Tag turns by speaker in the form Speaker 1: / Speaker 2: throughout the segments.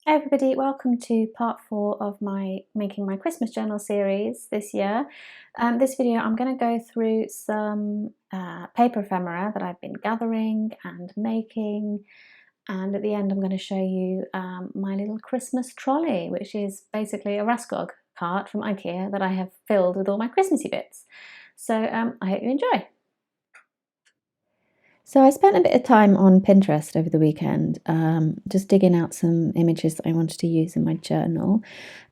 Speaker 1: Hey everybody, welcome to part 4 of my making my Christmas journal series this year. This video I'm going to go through some paper ephemera that I've been gathering and making, and at the end I'm going to show you my little Christmas trolley, which is basically a Raskog cart from IKEA that I have filled with all my Christmassy bits. So I hope you enjoy. So I spent a bit of time on Pinterest over the weekend, just digging out some images that I wanted to use in my journal.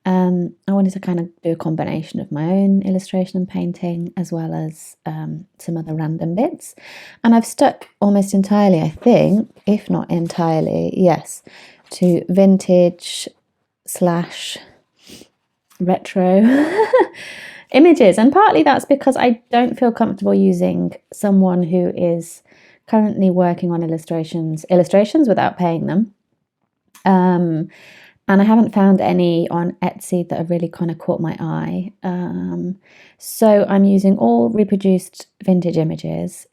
Speaker 1: I wanted to kind of do a combination of my own illustration and painting, as well as some other random bits. And I've stuck almost entirely, I think, if not entirely, yes, to vintage / retro images. And partly that's because I don't feel comfortable using someone who is currently working on illustrations without paying them, and I haven't found any on Etsy that have really kind of caught my eye, so I'm using all reproduced vintage images,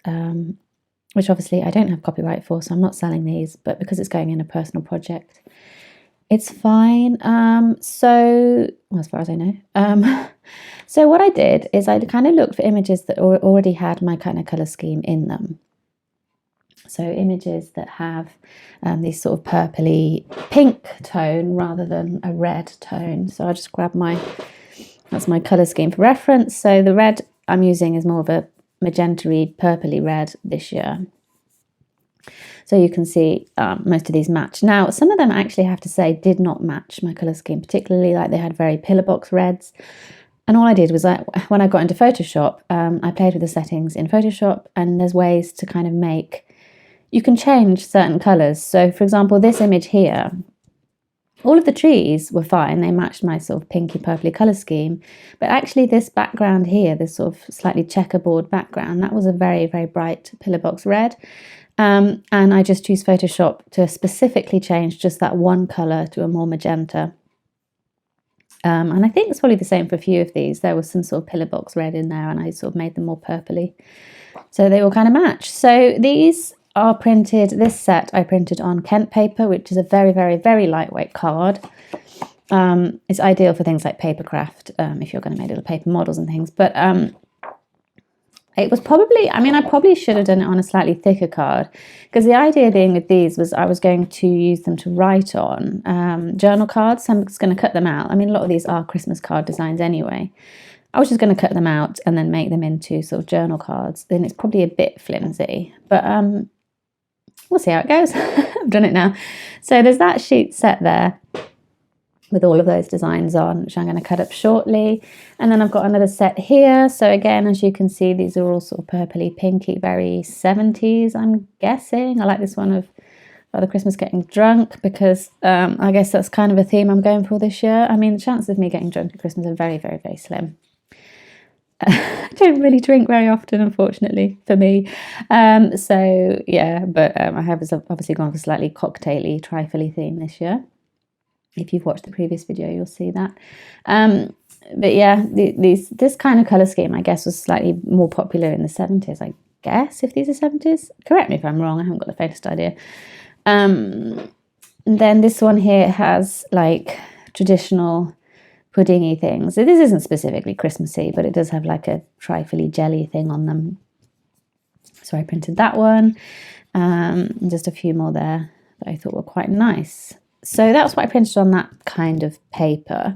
Speaker 1: which obviously I don't have copyright for, so I'm not selling these, but because it's going in a personal project, it's fine. So well, as far as I know, so what I did is I kind of looked for images that already had my kind of color scheme in them. So images that have this sort of purpley pink tone rather than a red tone. So I'll just grab that's my colour scheme for reference. So the red I'm using is more of a magenta-y, purpley red this year. So you can see most of these match. Now, some of them actually, I have to say, did not match my colour scheme, particularly like they had very pillar box reds. And all I did was when I got into Photoshop, I played with the settings in Photoshop, and there's ways to kind of you can change certain colours. So for example, this image here, all of the trees were fine. They matched my sort of pinky purpley colour scheme. But actually this background here, this sort of slightly checkerboard background, that was a very, very bright pillar box red. And I just used Photoshop to specifically change just that one colour to a more magenta. And I think it's probably the same for a few of these. There was some sort of pillar box red in there, and I sort of made them more purpley, so they all kind of match. So these are printed, this set I printed on Kent paper, which is a very, very, very lightweight card. It's ideal for things like paper craft, if you're going to make little paper models and things. But it was probably, I probably should have done it on a slightly thicker card, because the idea being with these was I was going to use them to write on journal cards. So I'm just going to cut them out. A lot of these are Christmas card designs anyway. I was just going to cut them out and then make them into sort of journal cards. Then it's probably a bit flimsy, but we'll see how it goes. I've done it now. So there's that sheet set there with all of those designs on, which I'm going to cut up shortly. And then I've got another set here. So again, as you can see, these are all sort of purpley, pinky, very 70s, I'm guessing. I like this one of Father Christmas getting drunk, because I guess that's kind of a theme I'm going for this year. The chances of me getting drunk at Christmas are very, very, very slim. I don't really drink very often, unfortunately, for me. So yeah, but I have obviously gone for slightly cocktaily, trifly theme this year. If you've watched the previous video, you'll see that. But yeah, this kind of colour scheme, I guess, was slightly more popular in the 70s, I guess, if these are 70s. Correct me if I'm wrong, I haven't got the faintest idea. And then this one here has like traditional puddingy things. So this isn't specifically Christmassy, but it does have like a trifly jelly thing on them. So I printed that one, and just a few more there that I thought were quite nice. So that's what I printed on that kind of paper.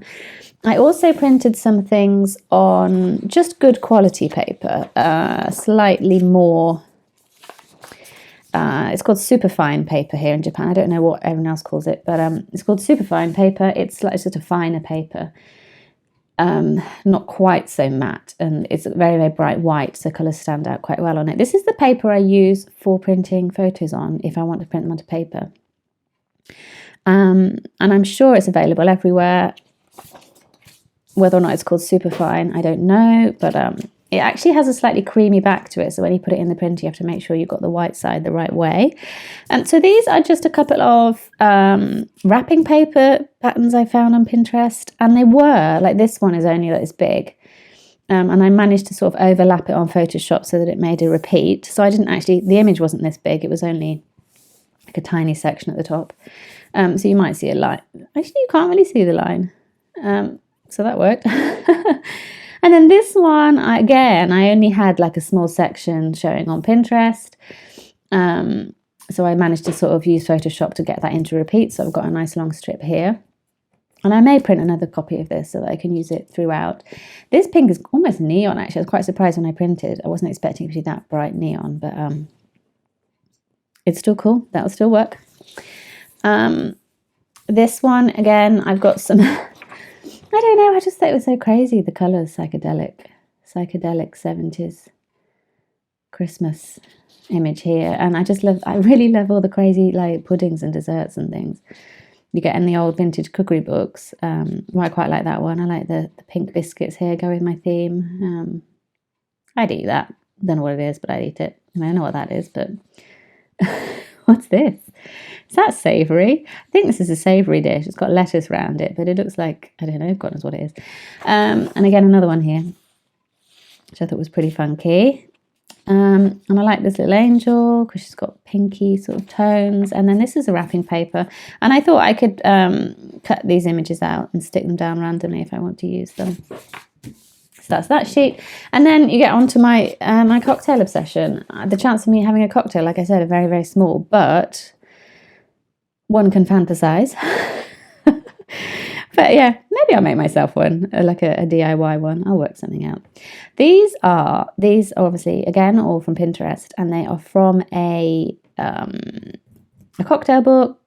Speaker 1: I also printed some things on just good quality paper, slightly more, it's called superfine paper here in Japan. I don't know what everyone else calls it, but it's called superfine paper. It's like sort of finer paper, not quite so matte, and it's very, very bright white, so colours stand out quite well on it. This is the paper I use for printing photos on if I want to print them onto paper. And I'm sure it's available everywhere. Whether or not it's called superfine, I don't know, but it actually has a slightly creamy back to it, so when you put it in the printer, you have to make sure you've got the white side the right way. And so these are just a couple of wrapping paper patterns I found on Pinterest, and they were, like this one is only this big, and I managed to sort of overlap it on Photoshop so that it made a repeat. So I didn't actually, the image wasn't this big, it was only like a tiny section at the top. So you might see a line. Actually, you can't really see the line. So that worked. And then this one, I only had like a small section showing on Pinterest. So I managed to sort of use Photoshop to get that into repeat. So I've got a nice long strip here. And I may print another copy of this so that I can use it throughout. This pink is almost neon, actually. I was quite surprised when I printed. I wasn't expecting it to be that bright neon, but it's still cool. That'll still work. This one, again, I've got some... I don't know, I just thought it was so crazy, the colours, psychedelic 70s Christmas image here. And I really love all the crazy like puddings and desserts and things you get in the old vintage cookery books. I quite like that one. I like the pink biscuits here, go with my theme. I'd eat that. Don't know what it is, but I'd eat it. I mean, I know what that is, but what's this? Is that savoury? I think this is a savoury dish. It's got lettuce around it, but it looks like, I don't know, God knows what it is. And again, another one here, which I thought was pretty funky. And I like this little angel because she's got pinky sort of tones. And then this is a wrapping paper. And I thought I could cut these images out and stick them down randomly if I want to use them. So that's that sheet. And then you get onto my my cocktail obsession. The chance of me having a cocktail, like I said, are very, very small, but one can fantasize. But yeah, maybe I'll make myself one, like a DIY one. I'll work something out. These are obviously, again, all from Pinterest, and they are from a cocktail book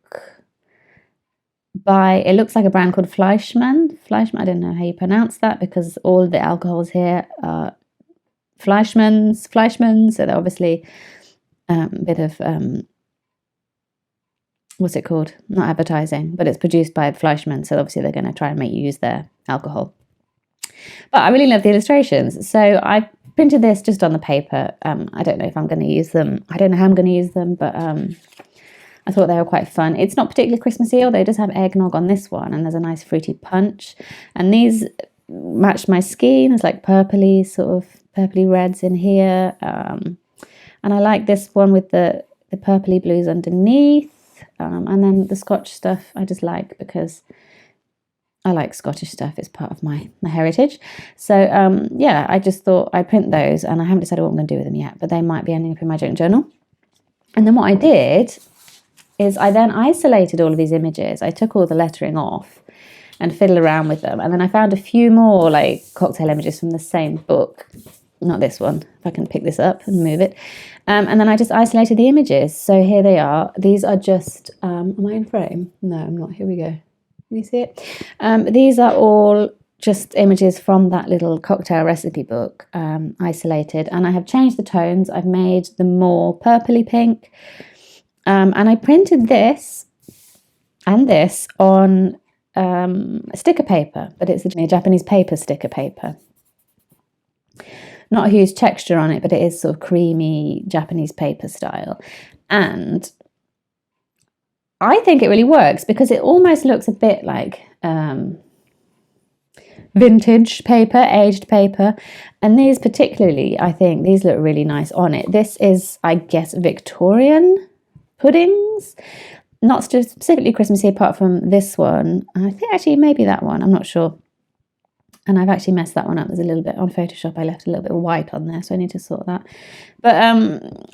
Speaker 1: by, it looks like a brand called Fleischmann. I don't know how you pronounce that because all the alcohols here are Fleischmann's, so they're obviously a bit of... what's it called? Not advertising, but it's produced by Fleischmann, so obviously they're going to try and make you use their alcohol. But I really love the illustrations, so I printed this just on the paper. I don't know if I'm going to use them. I don't know how I'm going to use them, but I thought they were quite fun. It's not particularly Christmassy, although it does have eggnog on this one, and there's a nice fruity punch. And these match my scheme. There's like purpley reds in here. And I like this one with the purpley blues underneath. And then the Scotch stuff I just like because I like Scottish stuff. It's part of my heritage. So yeah, I just thought I'd print those, and I haven't decided what I'm going to do with them yet, but they might be ending up in my junk journal. And then what I did is I then isolated all of these images. I took all the lettering off and fiddled around with them. And then I found a few more like cocktail images from the same book. Not this one, if I can pick this up and move it. And then I just isolated the images. So here they are. These are just, am I in frame? No, I'm not. Here we go. Can you see it? These are all just images from that little cocktail recipe book, isolated. And I have changed the tones. I've made them more purpley pink. And I printed this and this on sticker paper, but it's a Japanese paper sticker paper. Not a huge texture on it, but it is sort of creamy Japanese paper style. And I think it really works because it almost looks a bit like vintage paper, aged paper. And these particularly, I think these look really nice on it. This is, I guess, Victorian puddings. Not specifically Christmassy apart from this one. I think actually maybe that one, I'm not sure. And I've actually messed that one up. There's a little bit on Photoshop. I left a little bit of white on there, so I need to sort that. But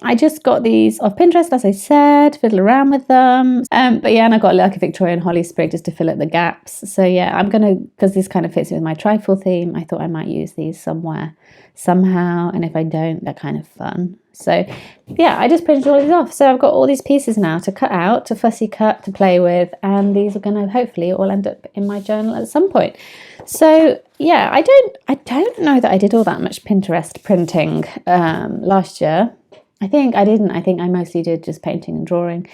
Speaker 1: I just got these off Pinterest, as I said, fiddle around with them. But yeah, and I got like a Victorian holly sprig just to fill up the gaps. So yeah, I'm going to, because this kind of fits with my trifle theme, I thought I might use these somewhere, somehow. And if I don't, they're kind of fun. So yeah, I just printed all these off. So I've got all these pieces now to cut out, to fussy cut, to play with. And these are going to hopefully all end up in my journal at some point. So yeah, I don't know that I did all that much Pinterest printing last year. I think I didn't. I think I mostly did just painting and drawing.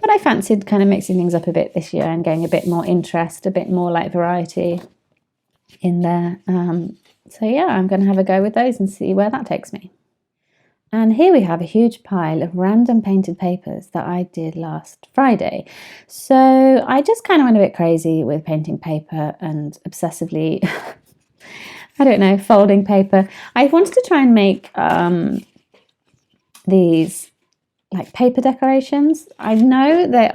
Speaker 1: But I fancied kind of mixing things up a bit this year and getting a bit more interest, a bit more like variety in there. So yeah, I'm going to have a go with those and see where that takes me. And here we have a huge pile of random painted papers that I did last Friday. So I just kind of went a bit crazy with painting paper and obsessively, I don't know, folding paper. I wanted to try and make these like paper decorations. I know they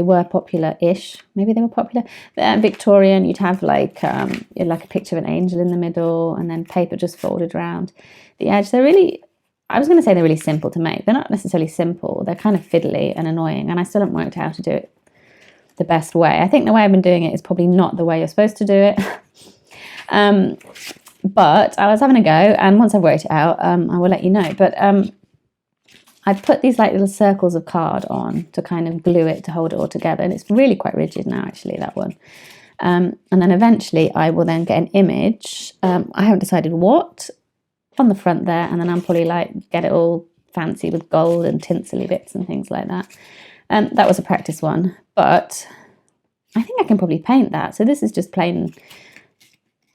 Speaker 1: were popular-ish. Maybe they were popular. Victorian, you'd have like a picture of an angel in the middle, and then paper just folded around the edge. They're really, I was going to say they're really simple to make. They're not necessarily simple. They're kind of fiddly and annoying, and I still haven't worked out how to do it the best way. I think the way I've been doing it is probably not the way you're supposed to do it. But I was having a go, and once I've worked it out, I will let you know. But I put these like little circles of card on to kind of glue it to hold it all together, and it's really quite rigid now, actually, that one. And then eventually I will then get an image. I haven't decided what on the front there, and then I'll probably like get it all fancy with gold and tinsely bits and things like that. That was a practice one, but I think I can probably paint that. So this is just plain.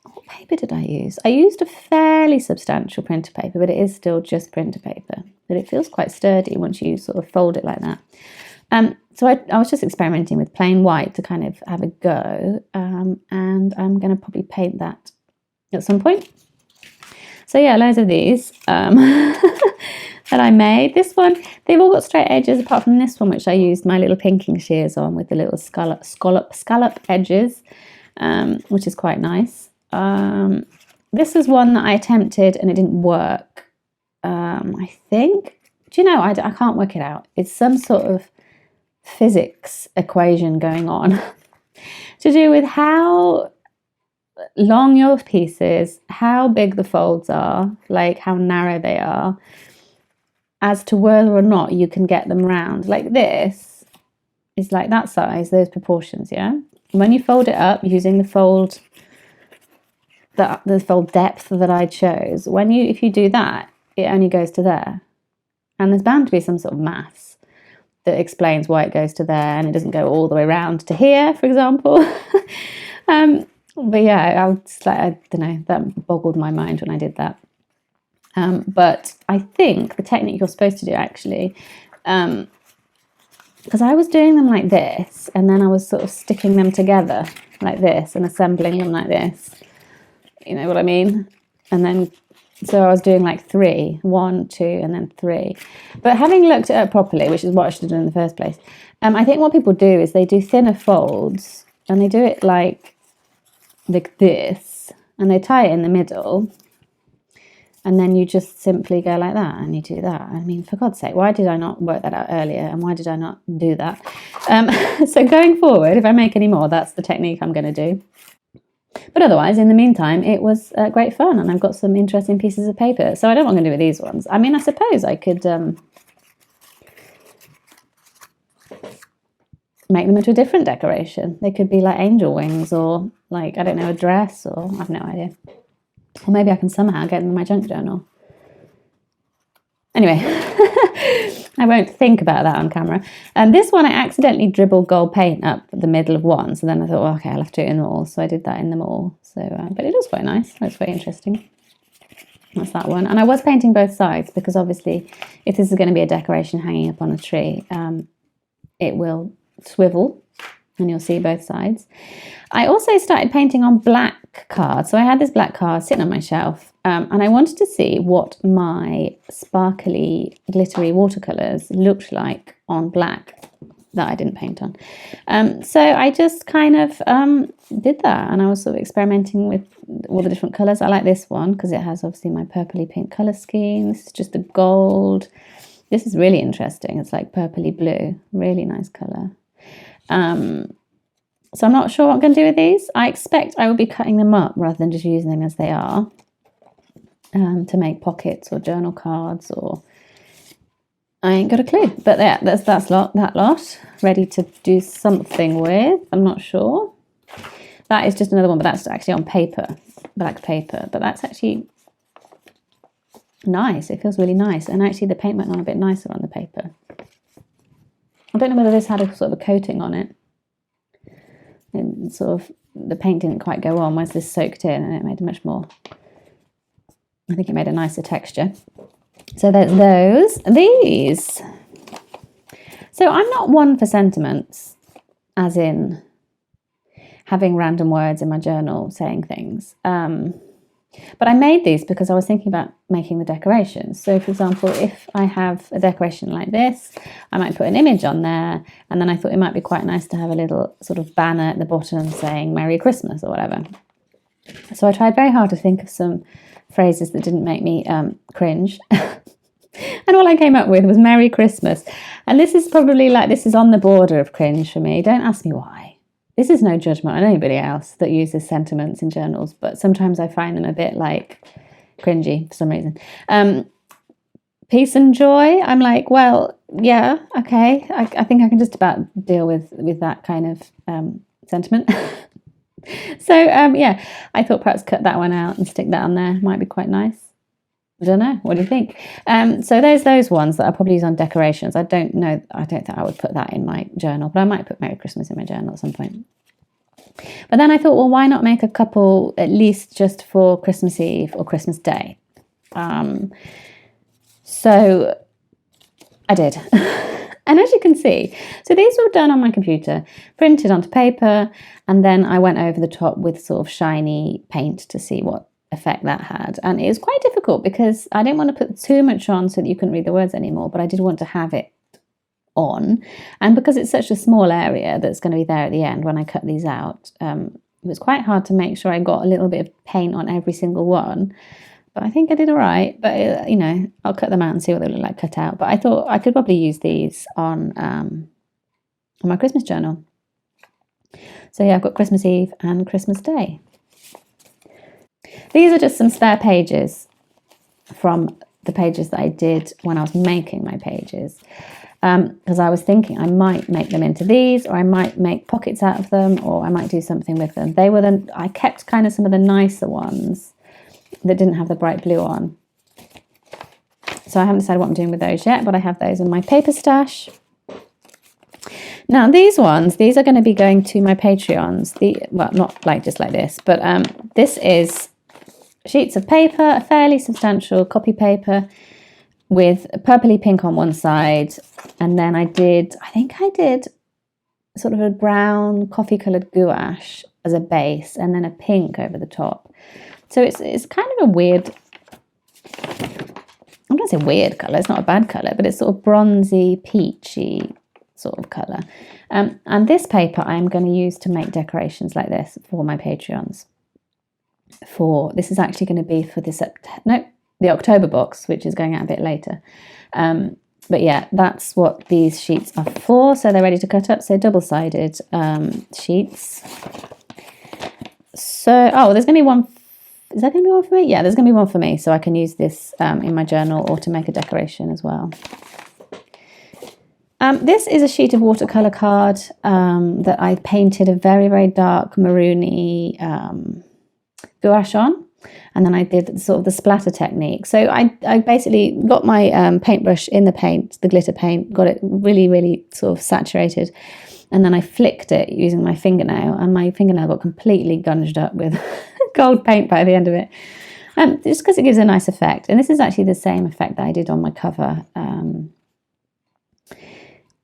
Speaker 1: What paper did I use? I used a fairly substantial printer paper, but it is still just printer paper. But it feels quite sturdy once you sort of fold it like that. So I was just experimenting with plain white to kind of have a go, and I'm going to probably paint that at some point. So yeah, loads of these that I made. This one, they've all got straight edges apart from this one, which I used my little pinking shears on with the little scallop edges, which is quite nice. This is one that I attempted and it didn't work. I think, do you know, I can't work it out. It's some sort of physics equation going on to do with how long your piece is, how big the folds are, like how narrow they are, as to whether or not you can get them round. Like this is like that size, those proportions, yeah? When you fold it up using the fold depth that I chose, if you do that, it only goes to there. And there's bound to be some sort of maths that explains why it goes to there and it doesn't go all the way around to here, for example. But yeah, I don't know, that boggled my mind when I did that. But I think the technique you're supposed to do, actually, because I was doing them like this, and then I was sort of sticking them together like this and assembling them like this. You know what I mean? And then, so I was doing like 3, 1, 2, and then 3. But having looked at it properly, which is what I should have done in the first place, I think what people do is they do thinner folds, and they do it like this, and they tie it in the middle, and then you just simply go like that and you do that. I mean, for God's sake, why did I not work that out earlier, and why did I not do that? So going forward, if I make any more, that's the technique I'm going to do. But otherwise, in the meantime, it was great fun, and I've got some interesting pieces of paper. So I don't know what I'm going to do with these ones. I mean, I suppose I could make them into a different decoration. They could be like angel wings, or like, I don't know, a dress, or I've no idea. Or maybe I can somehow get them in my junk journal. Anyway, I won't think about that on camera. This one, I accidentally dribbled gold paint up the middle of one. So then I thought, well, okay, I'll have to do it in them all. So I did that in them all. So, but it was quite nice. That's very interesting. That's that one. And I was painting both sides because obviously if this is going to be a decoration hanging up on a tree, it will swivel and you'll see both sides. I also started painting on black cards. So I had this black card sitting on my shelf, and I wanted to see what my sparkly, glittery watercolours looked like on black that I didn't paint on. So I just kind of did that, and I was sort of experimenting with all the different colours. I like this one because it has obviously my purpley pink colour scheme. This is just a gold. This is really interesting. It's like purpley blue. Really nice colour. So I'm not sure what I'm going to do with these. I expect I will be cutting them up rather than just using them as they are, to make pockets or journal cards, or I ain't got a clue. But yeah, that's that lot ready to do something with. I'm not sure. That is just another one, but that's actually on paper, black paper. But that's actually nice. It feels really nice, and actually the paint went on a bit nicer on the paper. I don't know whether this had a sort of a coating on it. And sort of the paint didn't quite go on, whereas this soaked in and it made a much more, I think it made a nicer texture. So there's those. These. So I'm not one for sentiments, as in having random words in my journal saying things. But I made these because I was thinking about making the decorations. So for example, if I have a decoration like this, I might put an image on there, and then I thought it might be quite nice to have a little sort of banner at the bottom saying Merry Christmas or whatever. So I tried very hard to think of some phrases that didn't make me cringe. And all I came up with was Merry Christmas. And this is probably this is on the border of cringe for me. Don't ask me why. This is no judgment on anybody else that uses sentiments in journals, but sometimes I find them a bit cringy for some reason. Peace and joy. I'm like, well, yeah, okay. I think I can just about deal with that kind of sentiment. So, yeah, I thought perhaps cut that one out and stick that on there. Might be quite nice. I don't know. What do you think? So there's those ones that I probably use on decorations. I don't know. I don't think I would put that in my journal, but I might put Merry Christmas in my journal at some point. But then I thought, well, why not make a couple at least just for Christmas Eve or Christmas Day? So I did. And as you can see, so these were done on my computer, printed onto paper, and then I went over the top with sort of shiny paint to see what effect that had. And it was quite difficult because I didn't want to put too much on so that you couldn't read the words anymore, but I did want to have it on. And because it's such a small area that's going to be there at the end when I cut these out, it was quite hard to make sure I got a little bit of paint on every single one. But I think I did all right. But, I'll cut them out and see what they look like cut out. But I thought I could probably use these on my Christmas journal. So, yeah, I've got Christmas Eve and Christmas Day. These are just some spare pages from the pages that I did when I was making my pages. Because I was thinking I might make them into these, or I might make pockets out of them, or I might do something with them. I kept kind of some of the nicer ones that didn't have the bright blue on. So I haven't decided what I'm doing with those yet, but I have those in my paper stash. Now these are going to be going to my Patreons. Well, not just like this, but this is sheets of paper, a fairly substantial copy paper with purpley pink on one side. And then I think I did sort of a brown coffee coloured gouache as a base, and then a pink over the top. So it's kind of a weird, I'm going to say weird colour, it's not a bad colour, but it's sort of bronzy, peachy sort of colour. And this paper I'm going to use to make decorations like this for my Patreons. This is actually going to be for the October box, which is going out a bit later. But yeah, that's what these sheets are for. So they're ready to cut up. So double-sided sheets. So, there's going to be one. Is there going to be one for me? Yeah, there's going to be one for me. So I can use this in my journal or to make a decoration as well. This is a sheet of watercolour card that I painted a very, very dark maroony gouache on. And then I did sort of the splatter technique. So I basically got my paintbrush in the paint, the glitter paint, got it really, really sort of saturated. And then I flicked it using my fingernail, and my fingernail got completely gunged up with gold paint by the end of it. Just because it gives a nice effect. And this is actually the same effect that I did on my cover,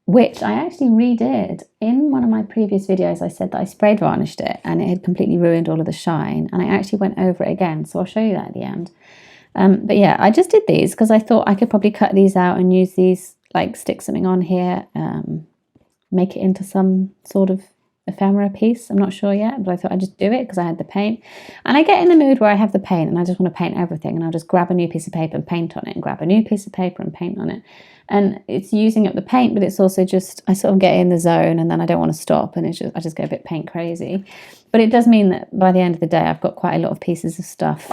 Speaker 1: which I actually redid. In one of my previous videos, I said that I sprayed varnished it and it had completely ruined all of the shine. And I actually went over it again. So I'll show you that at the end. But yeah, I just did these because I thought I could probably cut these out and use these, stick something on here, make it into some sort of ephemera piece. I'm not sure yet, but I thought I'd just do it because I had the paint. And I get in the mood where I have the paint and I just want to paint everything, and I'll just grab a new piece of paper and paint on it, and grab a new piece of paper and paint on it. And it's using up the paint, but it's also just, I sort of get in the zone and then I don't want to stop, and I just go a bit paint crazy. But it does mean that by the end of the day, I've got quite a lot of pieces of stuff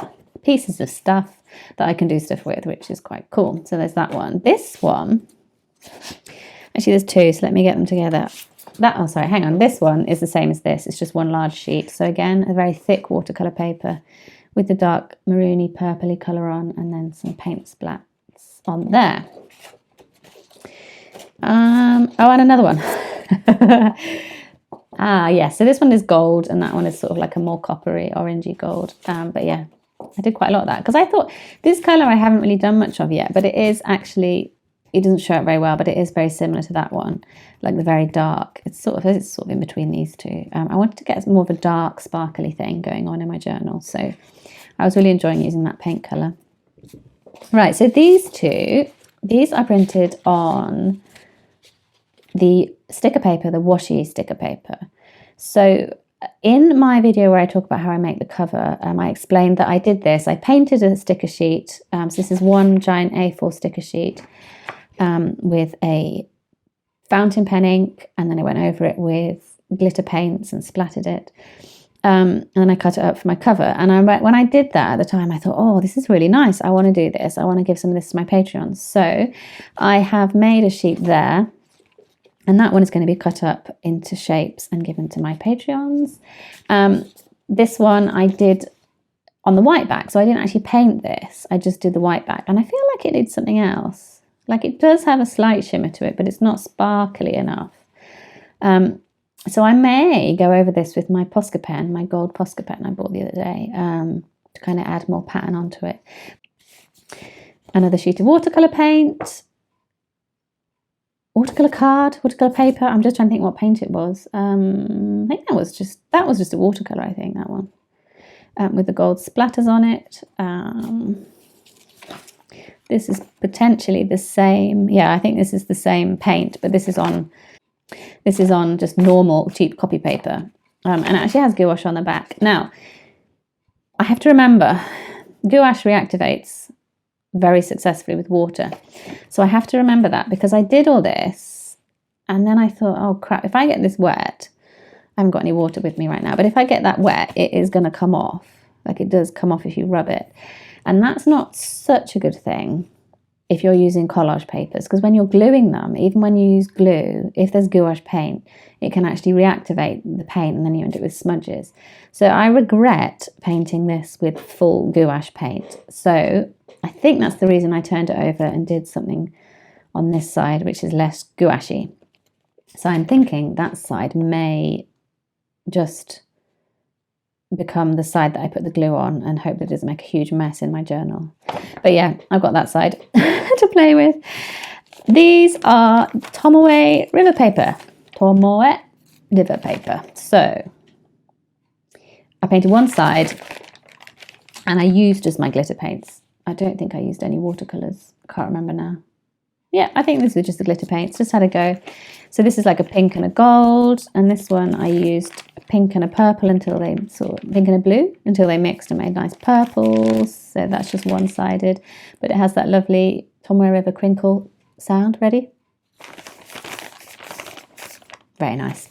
Speaker 1: that I can do stuff with, which is quite cool. So there's that one. This one, actually there's two, so let me get them together. This one is the same as this. It's just one large sheet. So again, a very thick watercolour paper with the dark maroony purpley colour on, and then some paint splats on there. And another one. So this one is gold, and that one is sort of like a more coppery, orangey gold. But yeah, I did quite a lot of that because I thought this colour I haven't really done much of yet, but it is actually, it doesn't show up very well, but it is very similar to that one, like the very dark. It's sort of in between these two. I wanted to get more of a dark, sparkly thing going on in my journal, so I was really enjoying using that paint colour. Right, so these I printed on the sticker paper, the washi sticker paper. So in my video where I talk about how I make the cover, I explained that I did this. I painted a sticker sheet. So this is one giant A4 sticker sheet with a fountain pen ink, and then I went over it with glitter paints and splattered it. And then I cut it up for my cover. And when I did that at the time, I thought, oh, this is really nice. I want to do this. I want to give some of this to my Patreons. So I have made a sheet there. And that one is going to be cut up into shapes and given to my Patreons. This one I did on the white back. So I didn't actually paint this. I just did the white back. And I feel like it needs something else. Like it does have a slight shimmer to it, but it's not sparkly enough. So I may go over this with my Posca pen, my gold Posca pen I bought the other day, to kind of add more pattern onto it. Another sheet of watercolour paint. Watercolour card, watercolour paper. I'm just trying to think what paint it was. I think that was just a watercolour, I think, that one. With the gold splatters on it. This is potentially the same. Yeah, I think this is the same paint, but this is on just normal cheap copy paper. And it actually has gouache on the back. Now, I have to remember, gouache reactivates very successfully with water. So I have to remember that, because I did all this and then I thought, oh crap, if I get this wet, I haven't got any water with me right now, but if I get that wet, it is going to come off. Like it does come off if you rub it. And that's not such a good thing if you're using collage papers, because when you're gluing them, even when you use glue, if there's gouache paint, it can actually reactivate the paint and then you end up with smudges. So I regret painting this with full gouache paint. So I think that's the reason I turned it over and did something on this side, which is less gouache-y. So I'm thinking that side may just become the side that I put the glue on and hope that it doesn't make a huge mess in my journal. But yeah, I've got that side to play with. These are Tomoe river paper. Tomoe river paper. So I painted one side and I used just my glitter paints. I don't think I used any watercolours. I can't remember now. Yeah, I think this was just the glitter paints. Just had a go. So this is like a pink and a gold. And this one I used a pink and a purple until they pink and a blue until they mixed and made nice purples. So that's just one-sided. But it has that lovely Tomoe River crinkle sound. Ready? Very nice.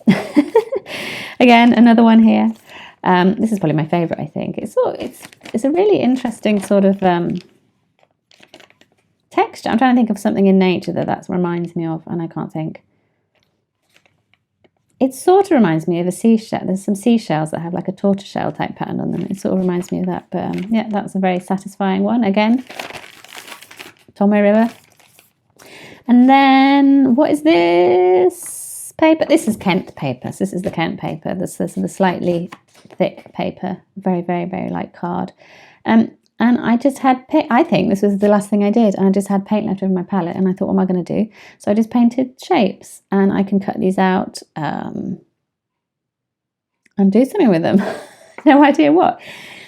Speaker 1: Again, another one here. This is probably my favourite, I think. It's a really interesting sort of texture. I'm trying to think of something in nature that reminds me of, and I can't think. It sort of reminds me of a seashell. There's some seashells that have like a tortoiseshell type pattern on them. It sort of reminds me of that. But yeah, that's a very satisfying one. Again, Tomoe River. And then what is this paper? This is Kent paper. So this is the Kent paper. This is the slightly thick paper. Very, very, very light card. And I just had, I think this was the last thing I did, and I just had paint left over my palette, and I thought, what am I going to do? So I just painted shapes, and I can cut these out and do something with them. No idea what.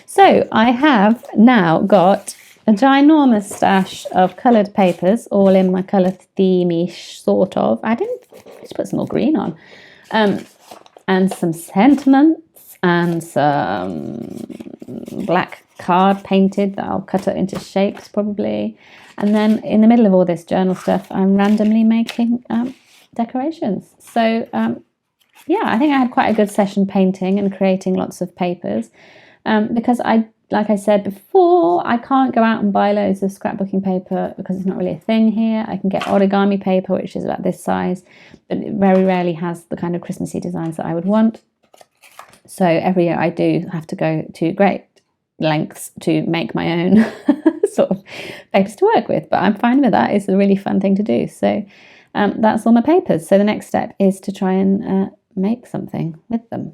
Speaker 1: So I have now got a ginormous stash of coloured papers, all in my colour theme-ish, sort of. I didn't just put some more green on. And some sentiments and some black card painted that I'll cut it into shapes probably. And then in the middle of all this journal stuff, I'm randomly making decorations. So yeah, I think I had quite a good session painting and creating lots of papers because like I said before, I can't go out and buy loads of scrapbooking paper because it's not really a thing here. I can get origami paper, which is about this size, but it very rarely has the kind of Christmassy designs that I would want. So every year I do have to go to great lengths to make my own sort of papers to work with, but I'm fine with that. It's a really fun thing to do. So that's all my papers. So the next step is to try and make something with them.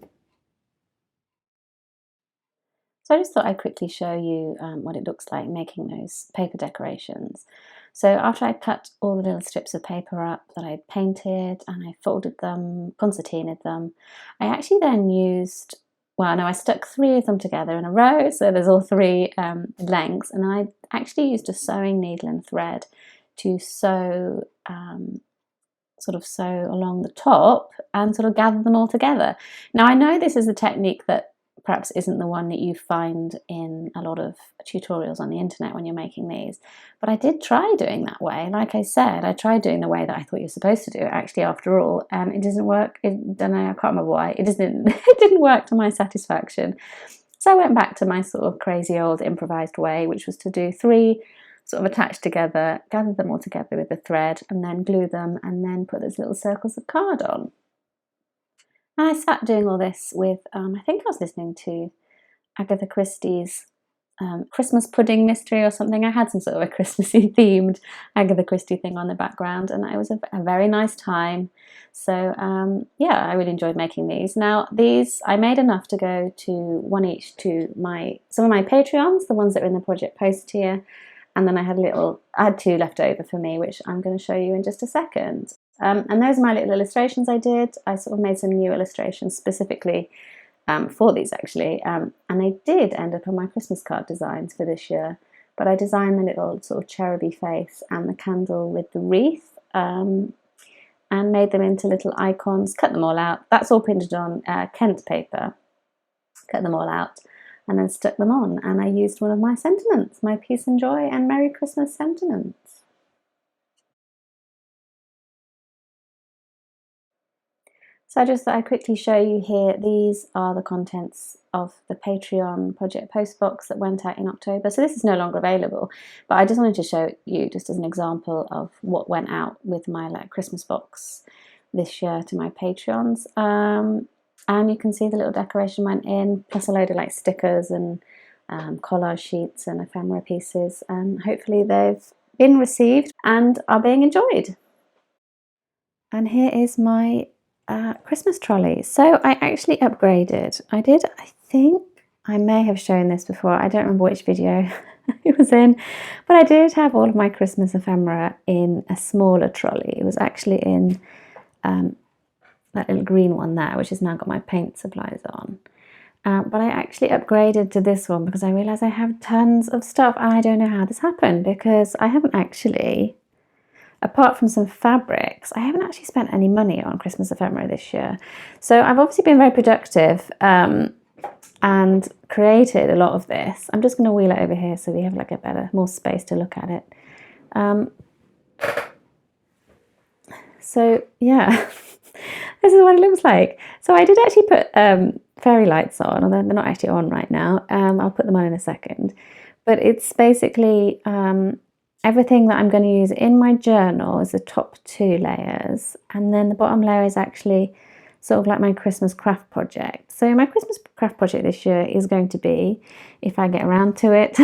Speaker 1: So I just thought I'd quickly show you what it looks like making those paper decorations. So after I cut all the little strips of paper up that I painted and I folded them, concertinaed them, I actually then used well, no, I stuck 3 of them together in a row, so there's all 3 lengths, and I actually used a sewing needle and thread to sew, sort of sew along the top and sort of gather them all together. Now, I know this is a technique that perhaps isn't the one that you find in a lot of tutorials on the internet when you're making these, but I did try doing that way. Like I said, I tried doing the way that I thought you're supposed to do it, actually, after all, and it doesn't work. I don't know, I can't remember why. It just didn't, it didn't work to my satisfaction. So I went back to my sort of crazy old improvised way, which was to do 3 sort of attached together, gather them all together with the thread, and then glue them, and then put those little circles of card on. And I sat doing all this with, I think I was listening to Agatha Christie's Christmas pudding mystery or something. I had some sort of a Christmassy themed Agatha Christie thing on the background, and it was a very nice time. So yeah, I really enjoyed making these. Now these, I made enough to go to 1 each to some of my Patreons, the ones that are in the project post tier, and then I had 2 left over for me, which I'm going to show you in just a second. And those are my little illustrations I did. I sort of made some new illustrations specifically for these, actually, and they did end up on my Christmas card designs for this year. But I designed the little sort of cheruby face and the candle with the wreath, and made them into little icons, cut them all out. That's all printed on Kent paper. Cut them all out and then stuck them on, and I used one of my sentiments, my peace and joy and Merry Christmas sentiments. So I just thought I'd quickly show you here, these are the contents of the Patreon project post box that went out in October. So this is no longer available, but I just wanted to show you just as an example of what went out with my Christmas box this year to my Patreons. And you can see the little decoration went in, plus a load of stickers and collage sheets and ephemera pieces, and hopefully they've been received and are being enjoyed. And here is my Christmas trolley. So I actually upgraded. I think I may have shown this before. I don't remember which video it was in, but I did have all of my Christmas ephemera in a smaller trolley. It was actually in that little green one there, which has now got my paint supplies on. But I actually upgraded to this one because I realised I have tons of stuff, and I don't know how this happened because I haven't actually, apart from some fabrics, I haven't actually spent any money on Christmas ephemera this year. So I've obviously been very productive and created a lot of this. I'm just going to wheel it over here so we have more space to look at it. So yeah, this is what it looks like. So I did actually put fairy lights on, although they're not actually on right now. I'll put them on in a second. But it's basically everything that I'm going to use in my journal is the top 2 layers, and then the bottom layer is actually sort of like my Christmas craft project. So my Christmas craft project this year is going to be, if I get around to it,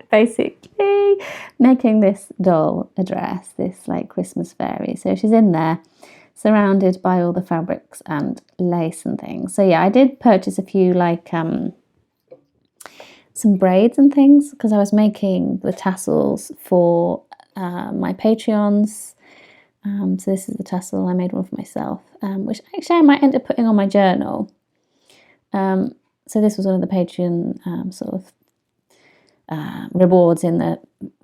Speaker 1: basically making this doll a dress, this Christmas fairy. So she's in there, surrounded by all the fabrics and lace and things. So yeah, I did purchase a few some braids and things because I was making the tassels for my Patreons. So this is the tassel. I made one for myself, which actually I might end up putting on my journal. So this was one of the Patreon sort of rewards in the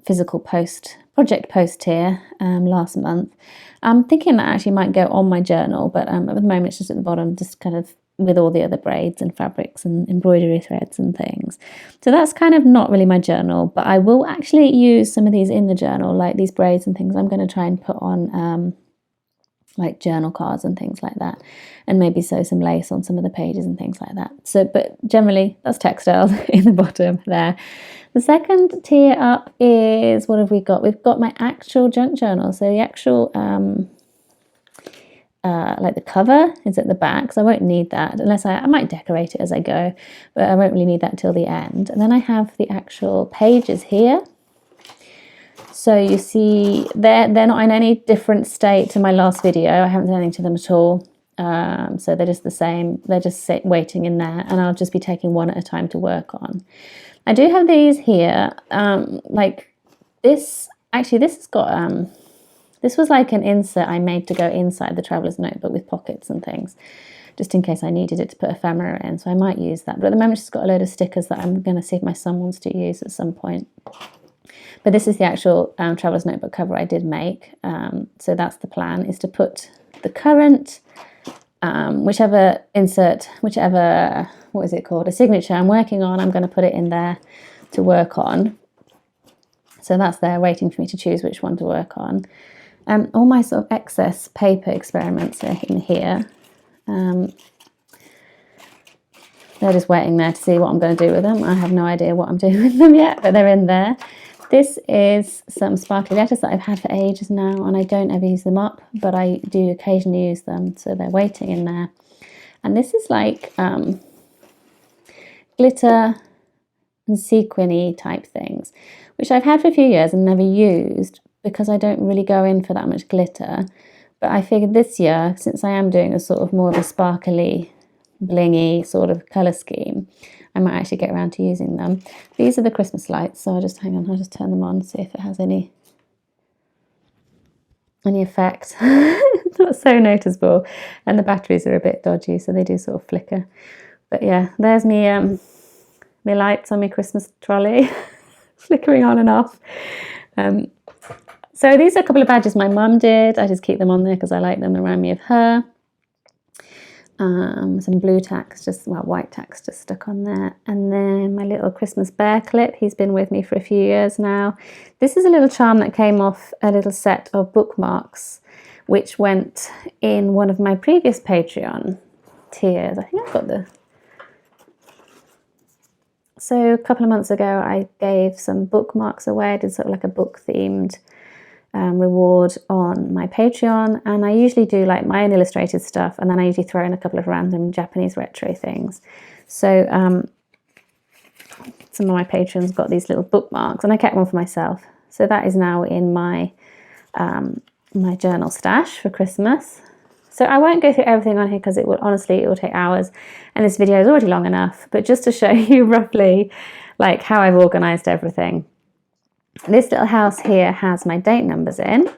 Speaker 1: physical project post tier last month. I'm thinking that actually might go on my journal, but at the moment it's just at the bottom, just kind of with all the other braids and fabrics and embroidery threads and things. So that's kind of not really my journal, but I will actually use some of these in the journal, like these braids and things. I'm going to try and put on journal cards and things like that, and maybe sew some lace on some of the pages and things like that. So, but generally that's textiles in the bottom there. The second tier up is, what have we got? We've got my actual junk journal. So the actual the cover is at the back, so I won't need that unless I might decorate it as I go, but I won't really need that till the end. And then I have the actual pages here. So you see they're not in any different state to my last video. I haven't done anything to them at all. So they're just the same. They're just waiting in there, and I'll just be taking one at a time to work on. I do have these here, like this. Actually, this has got this was like an insert I made to go inside the traveler's notebook with pockets and things. just in case I needed it to put ephemera in. So I might use that. But at the moment, she's got a load of stickers that I'm going to see if my son wants to use at some point. But this is the actual Traveler's Notebook cover I did make. So that's the plan, is to put the current, whichever, what is it called, a signature I'm working on, I'm going to put it in there to work on. So that's there waiting for me to choose which one to work on. All my sort of excess paper experiments are in here. They're just waiting there to see what I'm going to do with them. I have no idea what I'm doing with them yet, but they're in there. This is some sparkly letters that I've had for ages now, and I don't ever use them up, but I do occasionally use them, so they're waiting in there. And this is like glitter and sequiny type things, which I've had for a few years and never used because I don't really go in for that much glitter. But I figured this year, since I am doing a sort of more of a sparkly, blingy sort of colour scheme, I might actually get around to using them. These are the Christmas lights, so I'll just turn them on, see if it has any effect. Not so noticeable, and the batteries are a bit dodgy, so they do sort of flicker. But yeah, there's me my lights on my Christmas trolley flickering on and off. So these are a couple of badges my mum did. I just keep them on there because I like them. They remind me of her. Some blue tacks, white tacks just stuck on there. And then my little Christmas bear clip. He's been with me for a few years now. This is a little charm that came off a little set of bookmarks, which went in one of my previous Patreon tiers. I think I've got So a couple of months ago, I gave some bookmarks away. I did sort of like a book themed reward on my Patreon, and I usually do like my own illustrated stuff, and then I usually throw in a couple of random Japanese retro things. So some of my patrons got these little bookmarks, and I kept one for myself. So that is now in my my journal stash for Christmas. So I won't go through everything on here because it will take hours, and this video is already long enough. But just to show you roughly like how I've organised everything. This little house here has my date numbers in.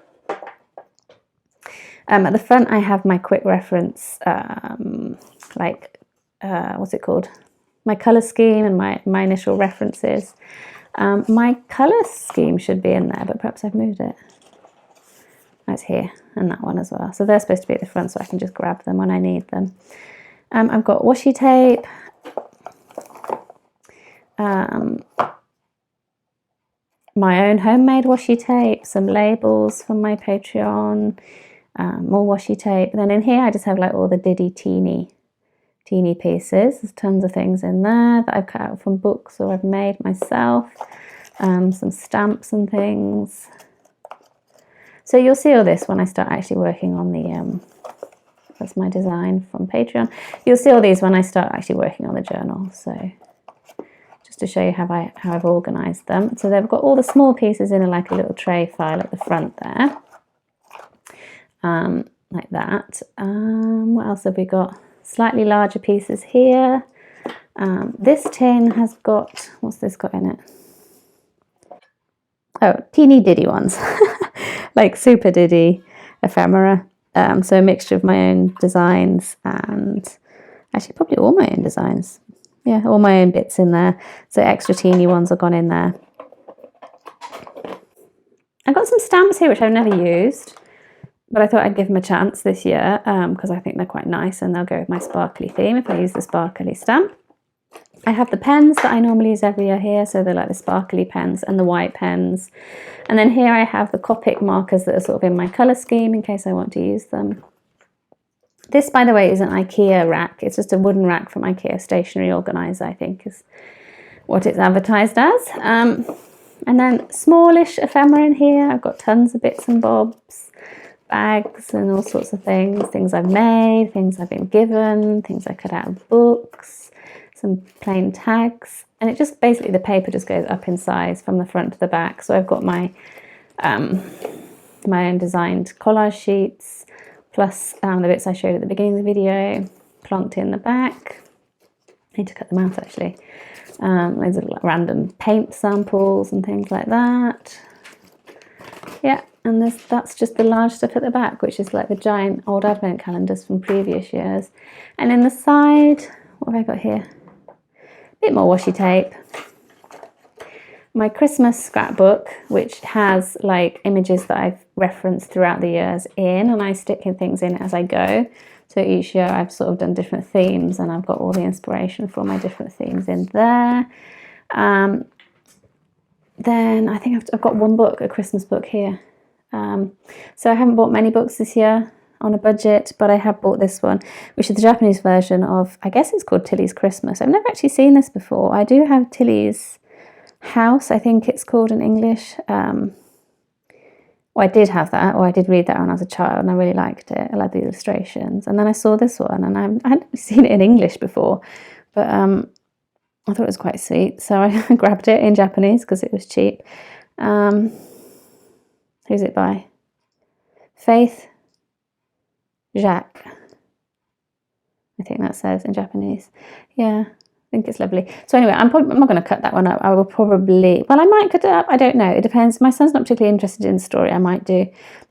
Speaker 1: At the front I have my quick reference, what's it called? My colour scheme and my initial references. My colour scheme should be in there, but perhaps I've moved it. That's here, and that one as well. So they're supposed to be at the front so I can just grab them when I need them. I've got washi tape. My own homemade washi tape, some labels from my Patreon, more washi tape. And then in here I just have like all the diddy teeny pieces. There's tons of things in there that I've cut out from books or I've made myself. Some stamps and things. So you'll see all this when I start actually working on the, that's my design from Patreon. You'll see all these when I start actually working on the journal. So to show you how I've organised them. So they've got all the small pieces in like a little tray file at the front there, like that. What else have we got? Slightly larger pieces here. This tin has got, what's this got in it? Oh, teeny diddy ones, like super diddy ephemera. So a mixture of my own designs and actually probably all my own designs. Yeah, all my own bits in there. So extra teeny ones have gone in there. I've got some stamps here which I've never used, but I thought I'd give them a chance this year because I think they're quite nice and they'll go with my sparkly theme if I use the sparkly stamp. I have the pens that I normally use every year here, so they're like the sparkly pens and the white pens. And then here I have the Copic markers that are sort of in my colour scheme in case I want to use them. This, by the way, is an IKEA rack. It's just a wooden rack from IKEA Stationery Organiser, I think, is what it's advertised as. And then smallish ephemera in here. I've got tons of bits and bobs, bags and all sorts of things I've made, things I've been given, things I cut out of books, some plain tags. And it just basically, the paper just goes up in size from the front to the back. So I've got my my own designed collage sheets, plus the bits I showed at the beginning of the video, plonked in the back. I need to cut them out actually. Loads of random paint samples and things like that. Yeah, And that's just the large stuff at the back, which is like the giant old advent calendars from previous years. And in the side, what have I got here? A bit more washi tape. My Christmas scrapbook, which has like images that I've referenced throughout the years in, and I stick in things in as I go. So each year I've sort of done different themes, and I've got all the inspiration for my different themes in there. Then I think I've got one book, a Christmas book here. So I haven't bought many books this year on a budget, but I have bought this one, which is the Japanese version of, I guess it's called Tilly's Christmas. I've never actually seen this before. I do have Tilly's House, I think it's called in English. Well, I did have that, or I did read that when I was a child, and I really liked it. I liked the illustrations. And then I saw this one, and I hadn't seen it in English before, but I thought it was quite sweet. So I grabbed it in Japanese because it was cheap. Who's it by? Faith Jacques, I think that says in Japanese. Yeah, I think it's lovely. So anyway, I'm not going to cut that one up. I will probably, well, I might cut it up. I don't know. It depends. My son's not particularly interested in the story. I might do.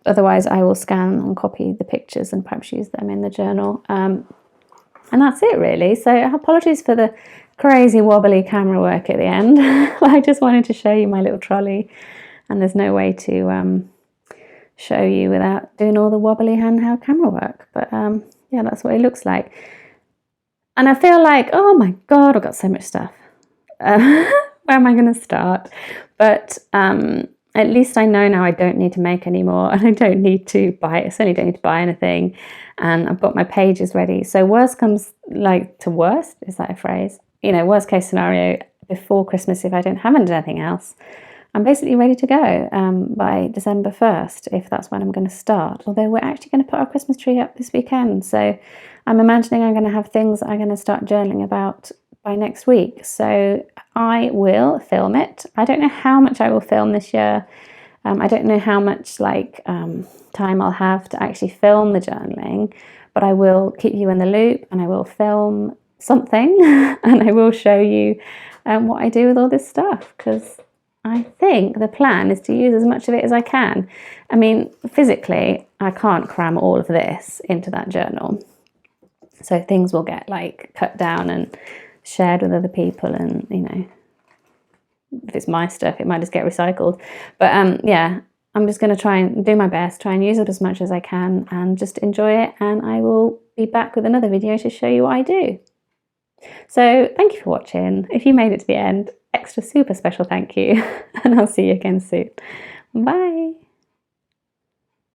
Speaker 1: Otherwise, I will scan and copy the pictures and perhaps use them in the journal. And that's it, really. So apologies for the crazy wobbly camera work at the end. I just wanted to show you my little trolley, and there's no way to show you without doing all the wobbly handheld camera work. But yeah, that's what it looks like. And I feel like, oh my God, I've got so much stuff. Where am I going to start? But at least I know now I don't need to make any more, and I don't need to buy, I certainly don't need to buy anything. And I've got my pages ready. So worst comes like to worst, is that a phrase? You know, worst case scenario, before Christmas, if I don't have anything else, I'm basically ready to go by December 1st, if that's when I'm going to start. Although we're actually going to put our Christmas tree up this weekend. So I'm imagining I'm going to have things I'm going to start journaling about by next week. So I will film it. I don't know how much I will film this year. I don't know how much time I'll have to actually film the journaling, but I will keep you in the loop, and I will film something and I will show you what I do with all this stuff, because I think the plan is to use as much of it as I can. I mean, physically, I can't cram all of this into that journal. So things will get like cut down and shared with other people, and you know, if it's my stuff, it might just get recycled. But yeah, I'm just going to try and do my best, try and use it as much as I can, and just enjoy it. And I will be back with another video to show you what I do. So thank you for watching. If you made it to the end, extra super special thank you, and I'll see you again soon. Bye.